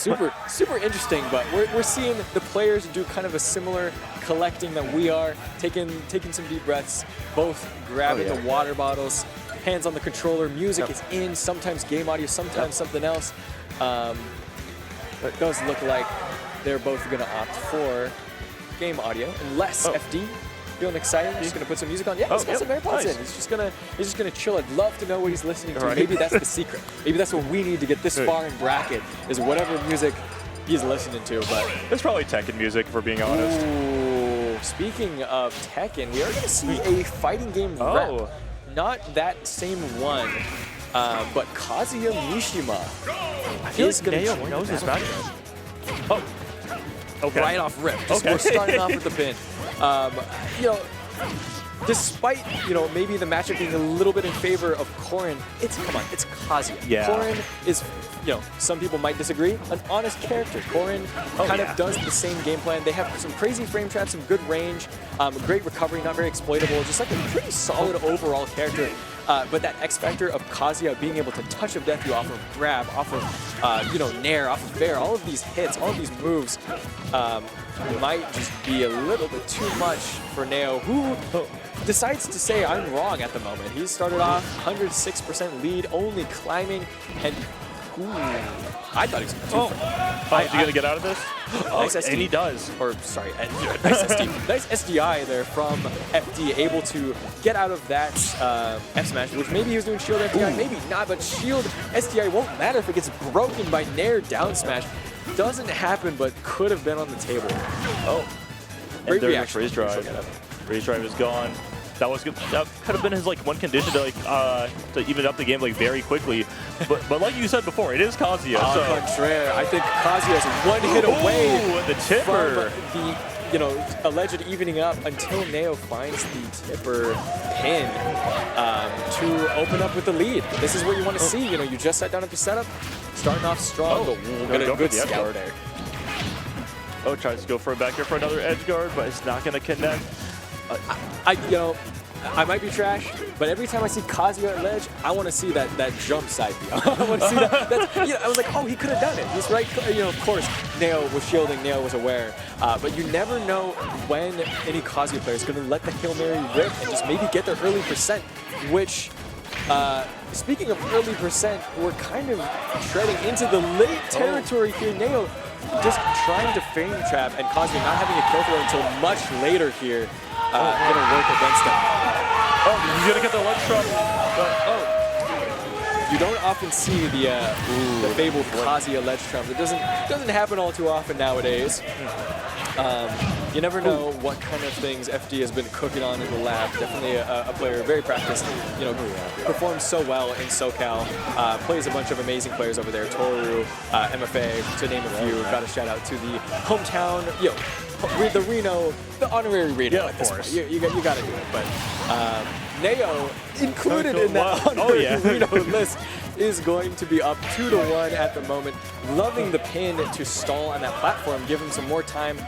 super interesting, but we're seeing the players do kind of a similar collecting that we are, taking some deep breaths, both grabbing the water bottles, hands on the controller, music is in, sometimes game audio, sometimes something else. It does look like they're both going to opt for game audio, unless FD feeling excited. He's just going to put some music on. Yeah, he's got some AirPods in. He's just gonna chill. I'd love to know what he's listening to. Maybe that's the secret. Maybe that's what we need to get this far in bracket, is whatever music he's listening to. But it's probably Tekken music, if we're being honest. Ooh, speaking of Tekken, we are going to see a fighting game rep. Not that same one, but Kazuya Mishima. I feel like Neo knows his matchup. Oh. Okay. Right off rip. We're starting off with the pin. You know, despite, you know, maybe the matchup being a little bit in favor of Corrin, it's Kazuya. Yeah. Corrin is, you know, some people might disagree, an honest character. Corrin kind of does the same game plan. They have some crazy frame traps, some good range, great recovery, not very exploitable, just like a pretty solid overall character. But that X factor of Kazuya being able to touch of death you off of grab, off of, you know, nair, off of bear, all of these hits, all of these moves, might just be a little bit too much for Neo, who decides to say I'm wrong at the moment. He started off 106% lead, only climbing, and I thought he was going to is he going to get out of this? Nice SD. And he does. Or, sorry, nice SD. Nice SDI there from FD, able to get out of that F smash, which maybe he was doing shield FDI, maybe not, but shield SDI won't matter if it gets broken by nair down smash. Doesn't happen, but could have been on the table. Great reaction. Freeze drive. Freeze drive is gone. That was good. That could have been his one condition to even up the game very quickly. But like you said before, it is Kazuya. Contraire, I think Kazuya is one hit away the tipper. From the alleged evening up until Neo finds the tipper pin to open up with the lead. This is what you want to see. You know, you just sat down at the setup, starting off strong, but a good scout there. Tries to go for a back here for another edge guard, but it's not going to connect. I might be trash, but every time I see Kazuya at ledge, I want to see that jump side B. I want to see that. I was like, oh, he could have done it. He's right. You know, of course, Neo was shielding, Neo was aware, but you never know when any Kazuya player is going to let the Hail Mary rip and just maybe get their early percent, which, speaking of early percent, we're kind of treading into the late territory here. Neo just trying to frame trap, and Kazuya not having a kill throw until much later here. Gonna work against them. He's gonna get the ledge trap. You don't often see the fabled Kazuya ledge trap. It doesn't happen all too often nowadays. You never know what kind of things FD has been cooking on in the lab. Definitely a player very practiced. You know, performs so well in SoCal. Plays a bunch of amazing players over there. Toru, MFA, to name a few. Got a shout out to the hometown. The Reno, the honorary Reno at this point. You got to do it. But Neo, included in that honorary Reno list, is going to be up 2-1 at the moment. Loving the pin to stall on that platform, give him some more time.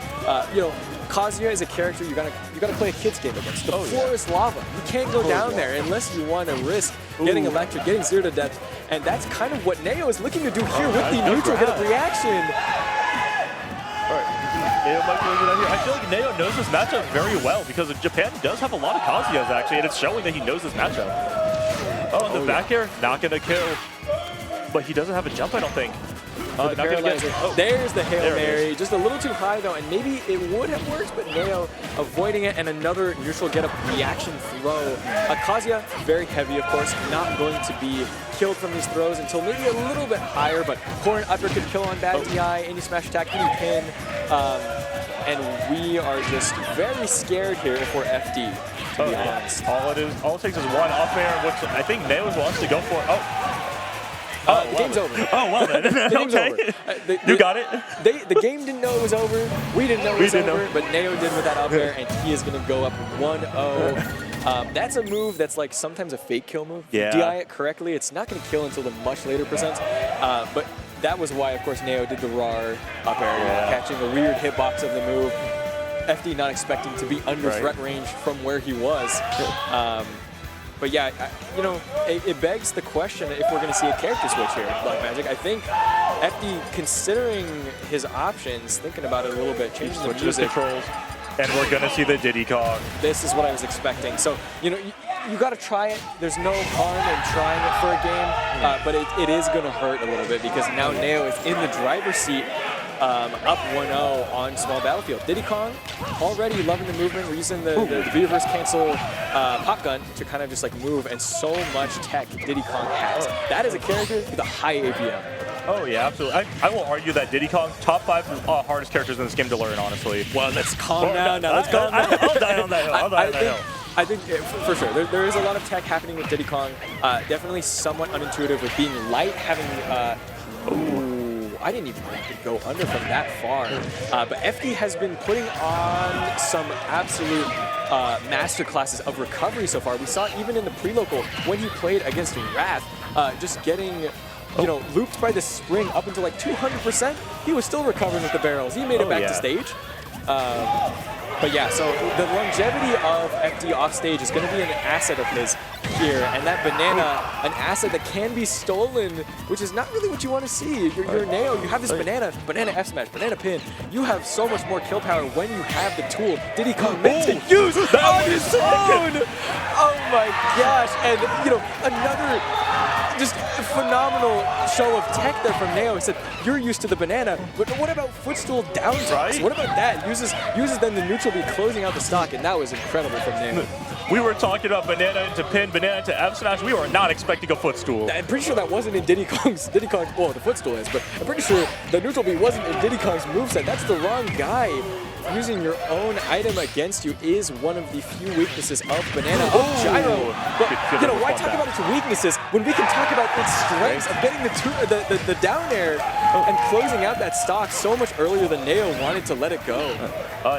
You know, Kazuya is a character you gotta play a kid's game against. The floor is lava. You can't go down there unless you want to risk getting electric, getting 0 to death. And that's kind of what Neo is looking to do here with the neutral hit reaction. Neo might be looking out here. I feel like Neo knows this matchup very well because Japan does have a lot of Kazuyas actually, and it's showing that he knows this matchup. The back air, not gonna kill. But he doesn't have a jump, I don't think. Not gonna get there's the Hail Mary. Just a little too high though, and maybe it would have worked, but Neo avoiding it, and another neutral get up reaction throw. Kazuya, very heavy of course, not going to be killed from these throws until maybe a little bit higher, but Corrin uppercut kill on bad DI, any smash attack, any pin. And we are just very scared here if we're FD, to be honest. All it takes is one up air, which I think Neo wants to go for. The game's over. Oh, well then. The game's over. You got it? The game didn't know it was over. We didn't know it was over, but Neo did with that up air, and he is going to go up 1-0. That's a move that's like sometimes a fake kill move. Yeah. DI it correctly, it's not going to kill until the much later percents. But that was why, of course, Neo did the RAR up air, catching a weird hitbox of the move. FD not expecting to be under threat range from where he was. But yeah, you know, it begs the question if we're going to see a character switch here, Black Magic. I think FD, considering his options, thinking about it a little bit, changing the music. Controls, and we're going to see the Diddy Kong. This is what I was expecting. So, you know, you got to try it. There's no harm in trying it for a game, but it is going to hurt a little bit because now Neo is in the driver's seat, up 1-0 on small battlefield. Diddy Kong already loving the movement. We're using the V-reverse cancel pop gun to kind of just like move, and so much tech Diddy Kong has. That is a character with a high APM. Oh yeah, absolutely. I won't argue that Diddy Kong, top 5 hardest characters in this game to learn, honestly. Well, let's calm down now. Let's calm down. I'll die on that hill. I'll die on that hill. I think for sure there is a lot of tech happening with Diddy Kong. Definitely somewhat unintuitive with being light, having. I didn't even go under from that far. But FD has been putting on some absolute master classes of recovery so far. We saw even in the pre-local when he played against Wrath, just getting, you know, looped by the spring up until like 200%. He was still recovering with the barrels. He made it back to stage. But yeah, so the longevity of FD off stage is going to be an asset of his here, and that banana, an asset that can be stolen, which is not really what you want to see. You're Neo, you have this banana F smash, banana pin. You have so much more kill power when you have the tool. Diddy Kong meant to use on his own. Oh my gosh, and you know, another just phenomenal show of tech there from Neo. He said, you're used to the banana, but what about footstool down toss? What about that? Uses then the neutral B closing out the stock, and that was incredible from Neo. We were talking about banana into pin, banana into F smash. We were not expecting a footstool. I'm pretty sure that wasn't in Diddy Kong's, well, the footstool is, but I'm pretty sure the neutral B wasn't in Diddy Kong's moveset. That's the wrong guy. Using your own item against you is one of the few weaknesses of banana. Oh, gyro! But you know, why talk about its weaknesses when we can talk about its strengths of getting the down air and closing out that stock so much earlier than Neo wanted to let it go.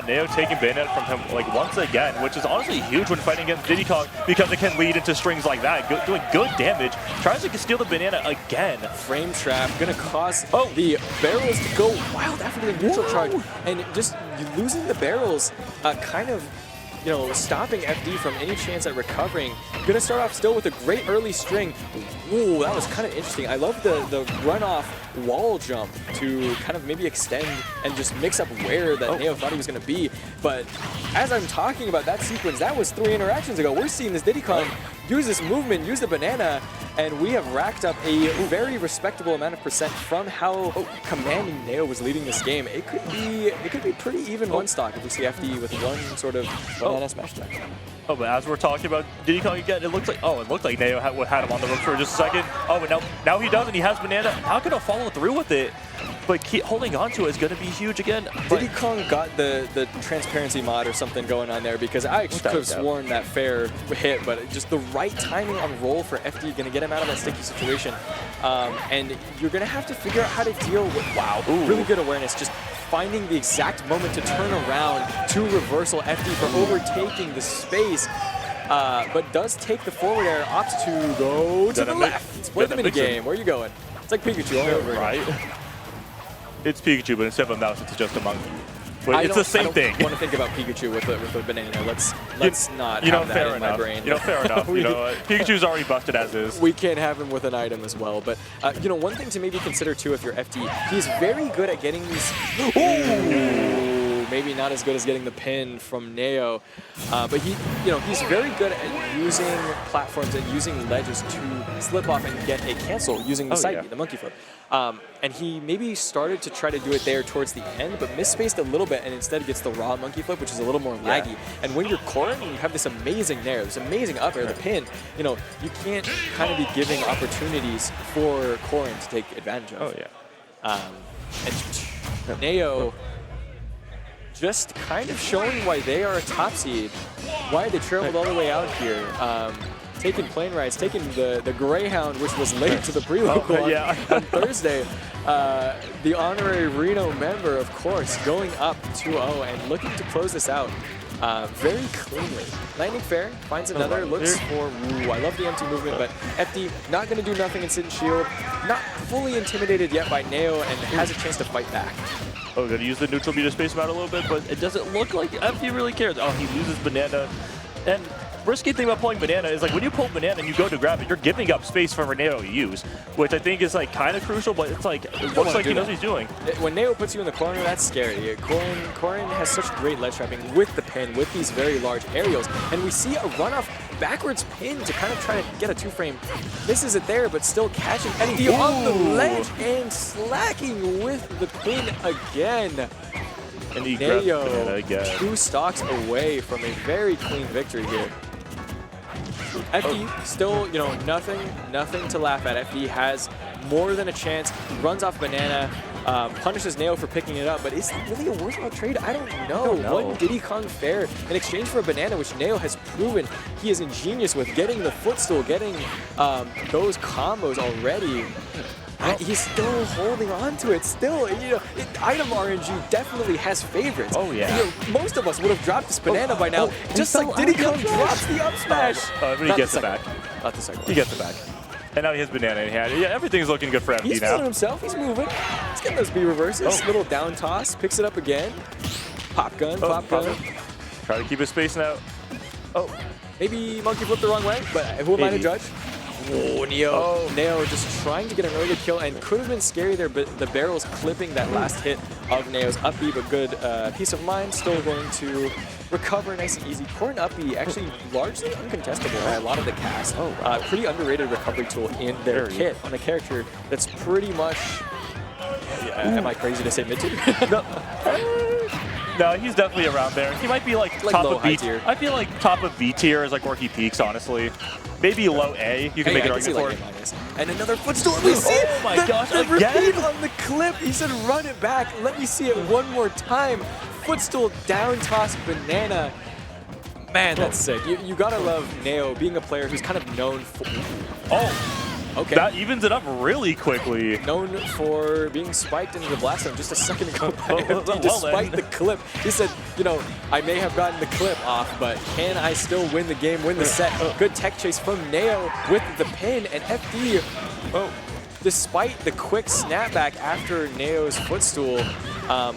Neo taking banana from him like once again, which is honestly huge when fighting against Diddy Kong because it can lead into strings like that, doing good damage. Tries to steal the banana again. Frame trap gonna cause the barrels to go wild after the neutral charge, and just losing the barrels, kind of, you know, stopping FD from any chance at recovering. Gonna start off still with a great early string. Ooh, that was kind of interesting. I love the runoff wall jump to kind of maybe extend and just mix up where that Neo thought he was gonna be. But as I'm talking about that sequence, that was 3 interactions ago. We're seeing this Diddy Kong use this movement, use the banana, and we have racked up a very respectable amount of percent from how commanding Neo was leading this game. It could be pretty even one stock if we see FD with one sort of banana smash attack. Oh, but as we're talking about Diddy Kong again, it looked like Neo had him on the ropes for just a second. Oh, but now he doesn't. He has banana. How can he follow through with it? But holding on to it is going to be huge again. Diddy Kong got the transparency mod or something going on there, because I could have sworn that fair hit, but just the right timing on roll for FD going to get him out of that sticky situation. And you're going to have to figure out how to deal with, really good awareness, just finding the exact moment to turn around to reversal FD for overtaking the space. But does take the forward air, opts to go to the left. Let's play the minigame. Where are you going? It's like Pikachu all over again. It's Pikachu, but instead of a mouse, it's just a monkey. But it's the same thing. I don't want to think about Pikachu with the banana. Let's not have that in my brain. Fair enough. Pikachu's already busted as is. We can't have him with an item as well. But one thing to maybe consider too, if you're FD, he's very good at getting these. Maybe not as good as getting the pin from Neo, but he's very good at using platforms and using ledges to slip off and get a cancel using the side B, the monkey flip. And he maybe started to try to do it there towards the end, but misspaced a little bit and instead gets the raw monkey flip, which is a little more laggy. And when you're Corrin, you have this amazing nair, this amazing up air, the pin, you can't kind of be giving opportunities for Corrin to take advantage of. And Neo just kind of showing why they are a top seed, why they traveled all the way out here. Taking plane rides, taking the Greyhound, which was late to the pre-local on Thursday. The honorary Reno member, of course, going up 2-0 and looking to close this out very cleanly. Landing fair, finds another, looks for, I love the empty movement, but FD not going to do nothing in Sit and Shield, not fully intimidated yet by Neo, and has a chance to fight back. Oh, going to use the neutral B to space him out a little bit, but it doesn't look like FD really cares. Oh, he loses banana. And risky thing about pulling banana is like when you pull banana and you go to grab it, you're giving up space for Neo to use, which I think is like kind of crucial, but it's like, it looks like he knows what he's doing. When Neo puts you in the corner, that's scary. Corrin has such great ledge trapping with the pin, with these very large aerials, and we see a runoff backwards pin to kind of try to get a two-frame. Misses it there, but still catching FD on the ledge and slacking with the pin again. And he Neo, again. 2 stocks away from a very clean victory here. FD still, you know, nothing to laugh at. FD has more than a chance. Runs off banana, punishes Neo for picking it up, but is it really a worthwhile trade? I don't know. One Diddy Kong fair in exchange for a banana, which Neo has proven he is ingenious with, getting the footstool, getting those combos already. He's still holding on to it. Still, you know, item RNG definitely has favorites. Oh yeah. You know, most of us would have dropped this banana by now, just like Diddy Kong drops the up smash. But he gets it back. Not the second one. He gets it back. And now he has banana in hand. Yeah, everything's looking good for FD He's now. feeling himself. He's moving. He's getting those B reverses. Little down toss. Picks it up again. Pop gun. Pop gun. Try to keep his space now. Oh. Maybe monkey flipped the wrong way, but who am I to judge? Oh, Neo just trying to get an early kill, and could have been scary there, but the barrel's clipping that last hit of Neo's up B, but good peace of mind. Still going to recover nice and easy. Corrin up B actually largely uncontestable by a lot of the cast. Pretty underrated recovery tool in their kit on a character that's pretty much... am I crazy to say mid tier? No, he's definitely around there. He might be like top of B tier. I feel like top of B tier is like where he peaks, honestly. Maybe low A, you can make an argument for. And another footstool. We see oh my gosh, the again? repeat on the clip. He said, run it back. Let me see it one more time. Footstool down toss banana. Man, that's sick. You gotta love Neo being a player who's kind of known for... Okay. That evens it up really quickly. Known for being spiked into the blast zone just a second ago by FD, despite the clip. He said, you know, I may have gotten the clip off, but can I still win the game, win the set? Good tech chase from Neo with the pin, and FD, despite the quick snapback after Neo's footstool,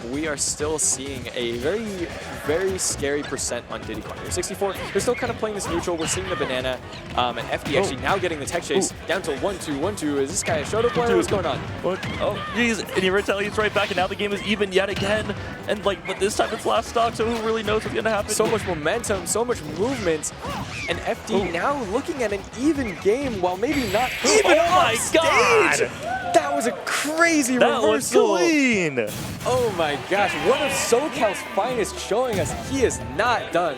we are still seeing a very, very scary percent on Diddy Kong. 64, they're still kind of playing this neutral. We're seeing the banana, and FD actually now getting the tech chase down to 1-2, 1-2. Is this guy a shoulder player? What's going on? Oh, jeez. And he retaliates right back, and now the game is even yet again. And like, but this time it's last stock, so who really knows what's going to happen? So much momentum, so much movement, and FD now looking at an even game while maybe not even on stage. That was a crazy reversal. That was clean. Oh my gosh, one of SoCal's finest showing us he is not done.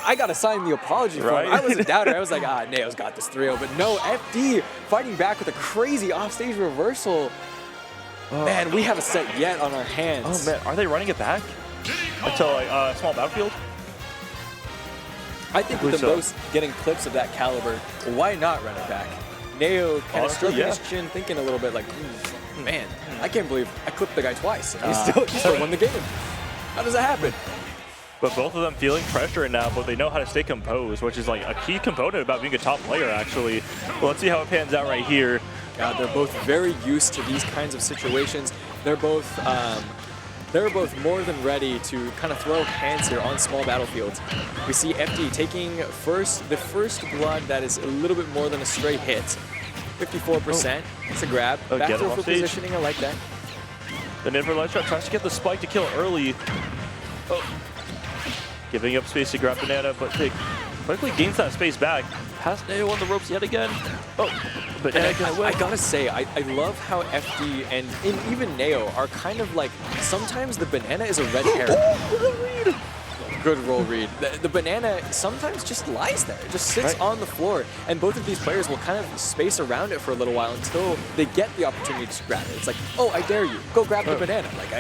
I gotta sign the apology for him. I was a doubter. I was like, Neo's got this 3-0. But no, FD fighting back with a crazy offstage reversal. Man, we have a set yet on our hands. Oh man, are they running it back until like small battlefield? I think with the most getting clips of that caliber, why not run it back? Neo kind of stroking his chin, thinking a little bit like, man, I can't believe I clipped the guy twice. And he still won the game. How does that happen? But both of them feeling pressure now, but they know how to stay composed, which is like a key component about being a top player, actually. Well, let's see how it pans out right here. They're both very used to these kinds of situations. They're both more than ready to kind of throw hands here on small battlefields. We see FD taking the first blood that is a little bit more than a straight hit. 54%. It's a grab. Back throw for positioning. I like that. The Niver ledge trap tries to get the spike to kill early. Giving up space to grab banana, but they quickly gains that space back. Has Neo on the ropes yet again. But I gotta say, I love how FD and even Neo are kind of like, sometimes the banana is a red herring. Good roll read. The banana sometimes just lies there, just sits on the floor, and both of these players will kind of space around it for a little while until they get the opportunity to grab it. It's like, oh, I dare you, go grab the banana. Like,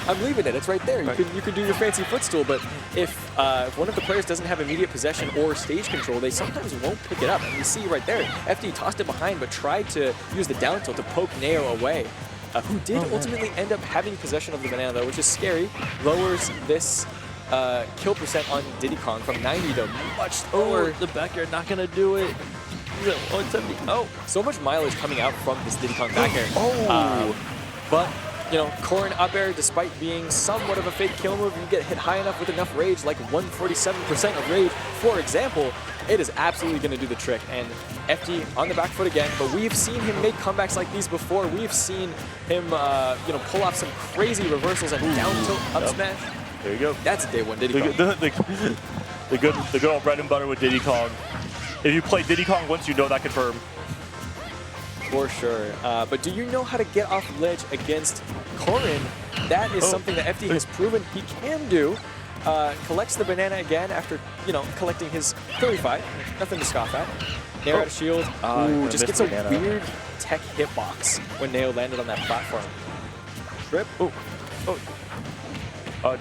I'm leaving it. It's right there. You could do your fancy footstool, but if one of the players doesn't have immediate possession or stage control, they sometimes won't pick it up. And you see right there, FD tossed it behind, but tried to use the down tilt to poke Neo away. Who did ultimately end up having possession of the banana, though, which is scary. Lowers this kill percent on Diddy Kong from 90 to much lower. The back air not gonna do it. 170. So much mileage coming out from this Diddy Kong back air. But you know, Corrin up air, despite being somewhat of a fake kill move, you get hit high enough with enough rage, like 147% of rage, for example, it is absolutely going to do the trick. And FD on the back foot again, but we've seen him make comebacks like these before. We've seen him, you know, pull off some crazy reversals and down tilt up smash. There you go. That's a day one Diddy Kong. The good old bread and butter with Diddy Kong. If you play Diddy Kong once, you know that confirmed. For sure. But do you know how to get off ledge against Corrin? That is something that FD has proven he can do. Collects the banana again after, you know, collecting his 35. Nothing to scoff at. Nair out of shield. Ooh, just gets a weird tech hitbox when Neo landed on that platform. Rip.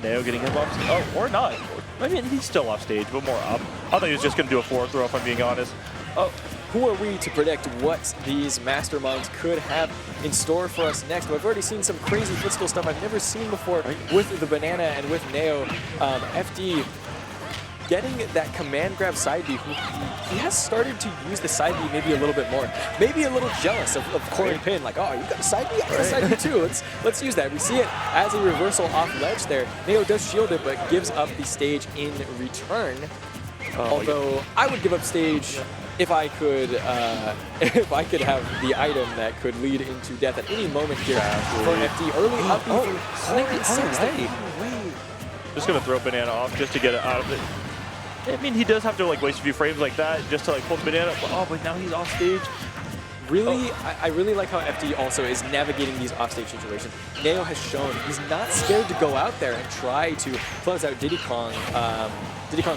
Neo getting hitbox. Oh, or not. I mean, he's still off stage, but more up. I thought he was just going to do a forward throw, if I'm being honest. Who are we to predict what these masterminds could have in store for us next? I've already seen some crazy footstool stuff I've never seen before with the banana and with Neo. FD getting that command grab side B. He has started to use the side B maybe a little bit more. Maybe a little jealous of Corrin Pin. Like, oh, you got a side B? I got a side B too. Let's use that. We see it as a reversal off ledge there. Neo does shield it, but gives up the stage in return. Although I would give up stage if I could have the item that could lead into death at any moment here for FD. Early up Just gonna throw banana off just to get it out of it. I mean, he does have to like waste a few frames like that just to like pull the banana. But now he's off stage. Really, I really like how FD also is navigating these offstage situations. Neo has shown he's not scared to go out there and try to close out Diddy Kong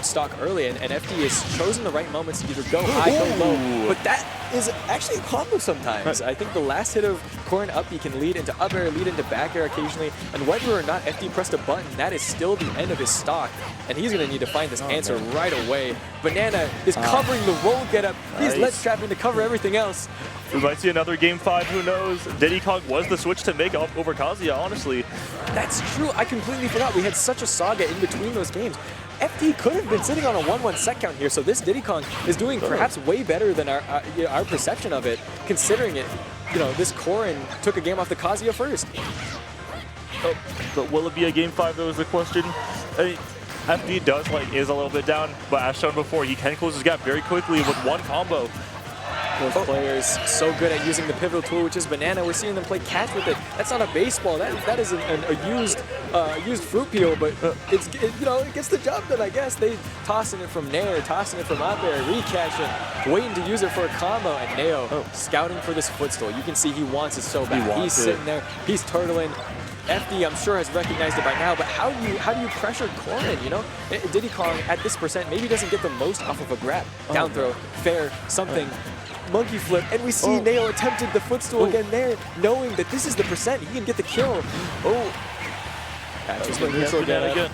stock early, and FD has chosen the right moments to either go high, go low. But that is actually a combo sometimes. I think the last hit of Corrin up B can lead into up air, lead into back air occasionally, and whether or not FD pressed a button, that is still the end of his stock, and he's going to need to find this answer right away. Banana is covering the roll getup. He's ledge trapping to cover everything else. We might see another game 5, who knows? Diddy Kong was the switch to make up over Kazuya, honestly. That's true. I completely forgot. We had such a saga in between those games. FD could have been sitting on a 1-1 set count here, so this Diddy Kong is doing perhaps way better than our perception of it, considering it. You know, this Corrin took a game off the Kazuya first. But will it be a game 5, though, is the question. I mean, FD is a little bit down, but as shown before, he can close his gap very quickly with one combo. Both players so good at using the pivotal tool, which is banana. We're seeing them play catch with it. That's not a baseball. That is a used fruit peel, but it gets the job done. I guess they tossing it from Nair, tossing it from up air, recatching, waiting to use it for a combo, and Neo scouting for this footstool. You can see he wants it so bad. He's sitting there. He's turtling. FD, I'm sure, has recognized it by now, but how do you pressure Corrin, you know? Diddy Kong, at this percent, maybe doesn't get the most off of a grab. Down throw, fair, something. Monkey flip, and we see Neo attempted the footstool again there, knowing that this is the percent, he can get the kill. Catches the neutral again.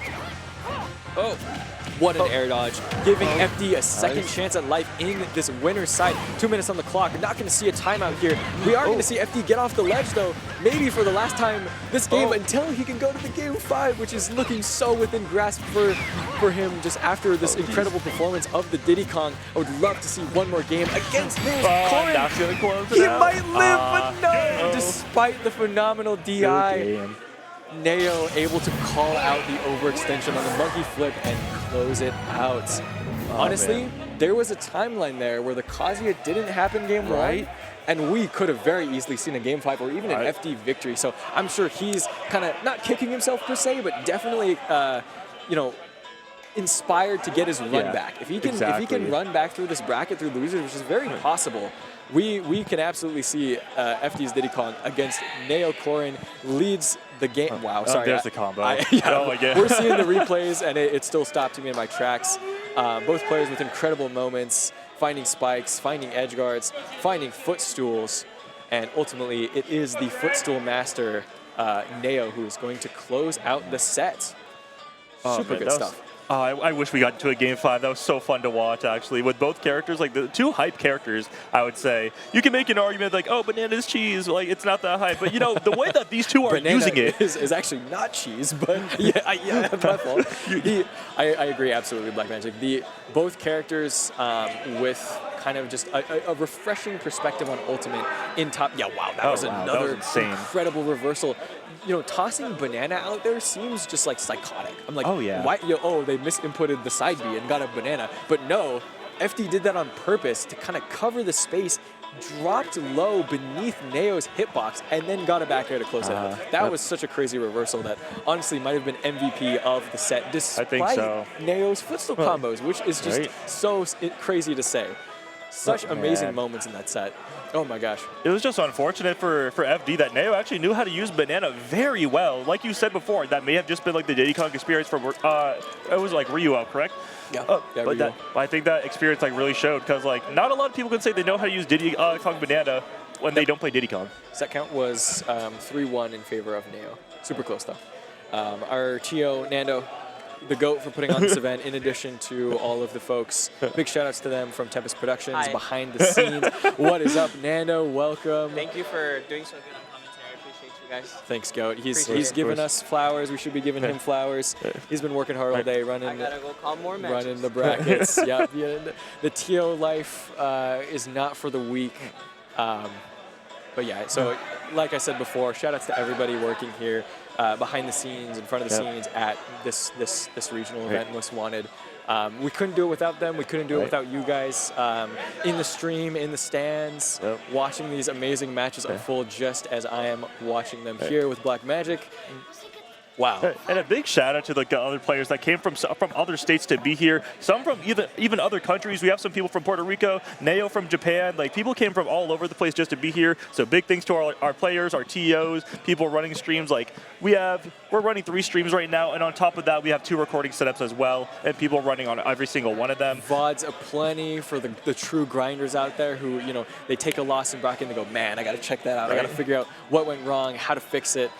What an air dodge, giving FD a second chance at life in this winner's side. 2 minutes on the clock. We're not going to see a timeout here. We are going to see FD get off the ledge, though, maybe for the last time this game until he can go to the game 5, which is looking so within grasp for him just after this incredible performance of the Diddy Kong. I would love to see one more game against this Corrin. That's gonna close it He out. might live, but no! Despite the phenomenal DI, Neo able to call out the overextension on the monkey flip and close it out. Honestly, there was a timeline there where the Kazuya didn't happen game 1, and we could have very easily seen a game 5 or even an FD victory. So I'm sure he's kind of not kicking himself per se, but definitely, inspired to get his run back. If he can run back through this bracket through losers, which is very possible, we can absolutely see FD's Diddy Kong against Neo Corrin leads the game. Wow, sorry. There's the combo. We're seeing the replays, and it still stopped me in my tracks. Both players with incredible moments, finding spikes, finding edge guards, finding footstools, and ultimately it is the footstool master, Neo, who is going to close out the set. Super good stuff. I wish we got into a game 5. That was so fun to watch, actually, with both characters, like the two hype characters, I would say. You can make an argument like, oh, banana's cheese, like it's not that hype. But, you know, the way that these two are using it is actually not cheese, but yeah, my fault. I agree, absolutely, Black Magic. Both characters with kind of just a refreshing perspective on Ultimate in top. Yeah, wow, that was wow, another that was insane. incredible reversal. You know, tossing banana out there seems just like psychotic. I'm like, oh yeah, why? They misinputted the side B and got a banana, but no, FD did that on purpose to kind of cover the space. Dropped low beneath Neo's hitbox and then got a back air to close it out. That was such a crazy reversal that honestly might have been MVP of the set despite Neo's footstool combos, which is just so crazy to say. Such amazing moments in that set. Oh my gosh. It was just unfortunate for FD that Neo actually knew how to use banana very well. Like you said before, that may have just been like the Diddy Kong experience from, it was like Ryu, correct? Yeah. But I think that experience like really showed because like not a lot of people can say they know how to use Diddy Kong banana when they don't play Diddy Kong. Set count was 3-1 in favor of Neo. Super close though. Our TO, Nando, the GOAT for putting on this event, in addition to all of the folks. Big shout outs to them from Tempest Productions, behind the scenes. What is up, Nando? Welcome. Thank you for doing so good on commentary. I appreciate you guys. Thanks, GOAT. He's given us flowers. We should be giving him flowers. He's been working hard all day running. I gotta go call more matches. Running the brackets. Yeah, the TO life is not for the weak. But yeah, so like I said before, shout outs to everybody working here behind the scenes, in front of the scenes at this regional event, Most Wanted. We couldn't do it without them. We couldn't do it without you guys in the stream, in the stands, watching these amazing matches unfold just as I am watching them here with Black Magic. Wow. And a big shout out to the other players that came from other states to be here. Some from even other countries. We have some people from Puerto Rico, Neo from Japan. Like people came from all over the place just to be here. So big thanks to our players, our TOs, people running streams. Like we're running 3 streams right now, and on top of that, we have 2 recording setups as well, and people running on every single one of them. VODs aplenty for the true grinders out there who, you know, they take a loss in bracket and they go, man, I got to check that out. I got to figure out what went wrong, how to fix it.